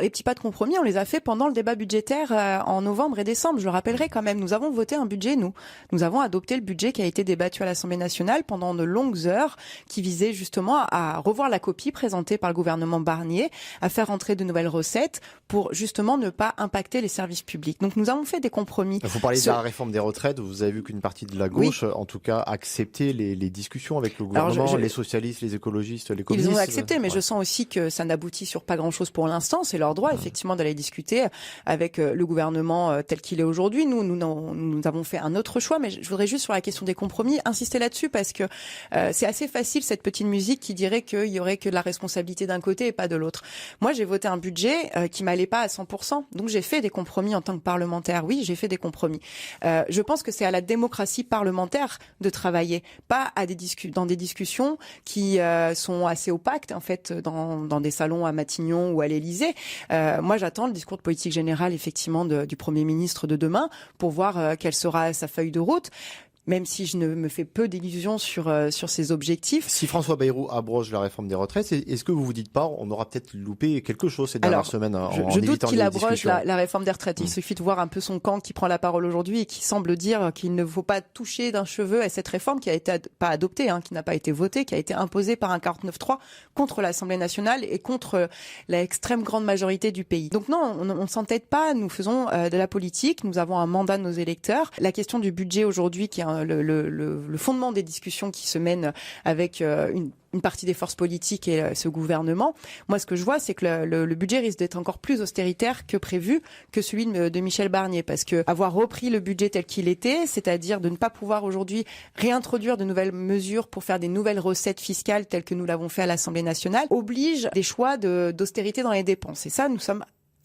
Les petits pas de compromis, on les a fait pendant le débat budgétaire en novembre et décembre. Je le rappellerai quand même. Nous avons voté un budget, nous. Nous avons adopté le budget qui a été débattu à l'Assemblée nationale pendant de longues heures, qui visait justement à revoir la copie présentée par le gouvernement Barnier, à faire entrer de nouvelles recettes pour justement ne pas impacter les services publics. Donc nous avons fait des compromis. Vous parlez de la réforme des retraites. Vous avez vu qu'une partie de la gauche, en tout cas, acceptait les discussions avec le gouvernement, les socialistes, les écologistes, les communistes. Ils ont accepté, mais je sens aussi que ça n'aboutit sur pas grand-chose pour l'instant. C'est leur droit, effectivement, d'aller discuter avec le gouvernement tel qu'il est aujourd'hui. Nous avons fait un autre choix, mais je voudrais juste, sur la question des compromis, insister là-dessus parce que c'est assez facile, cette petite musique qui dirait qu'il y aurait que de la responsabilité d'un côté et pas de l'autre. Moi, j'ai voté un budget qui m'allait pas à 100%, donc j'ai fait des compromis en tant que parlementaire. Oui, j'ai fait des compromis. Je pense que c'est à la démocratie parlementaire de travailler, pas à dans des discussions qui sont assez opaques, en fait, dans des salons à Matignon ou à l'Élysée. Moi, j'attends le discours de politique générale, effectivement, du Premier ministre de demain pour voir quelle sera sa feuille de route. Même si je ne me fais peu d'illusions sur ses objectifs. Si François Bayrou abroge la réforme des retraites, est-ce que vous vous dites pas, on aura peut-être loupé quelque chose ces dernières semaines je doute qu'il abroge la réforme des retraites. Il suffit de voir un peu son camp qui prend la parole aujourd'hui et qui semble dire qu'il ne faut pas toucher d'un cheveu à cette réforme qui a été pas adoptée, qui n'a pas été votée, qui a été imposée par un 49-3 contre l'Assemblée nationale et contre l'extrême grande majorité du pays. Donc non, on ne s'entête pas, nous faisons de la politique, nous avons un mandat de nos électeurs. La question du budget aujourd'hui qui est le fondement des discussions qui se mènent avec une partie des forces politiques et ce gouvernement. Moi, ce que je vois, c'est que le budget risque d'être encore plus austéritaire que prévu, que celui de Michel Barnier. Parce que avoir repris le budget tel qu'il était, c'est-à-dire de ne pas pouvoir aujourd'hui réintroduire de nouvelles mesures pour faire des nouvelles recettes fiscales telles que nous l'avons fait à l'Assemblée nationale, oblige des choix d'austérité dans les dépenses. Et ça, nous sommes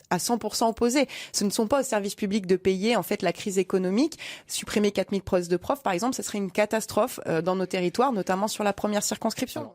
à 100% opposés. Ce ne sont pas aux services publics de payer en fait la crise économique. Supprimer 4000 postes de profs, par exemple, ce serait une catastrophe dans nos territoires, notamment sur la première circonscription.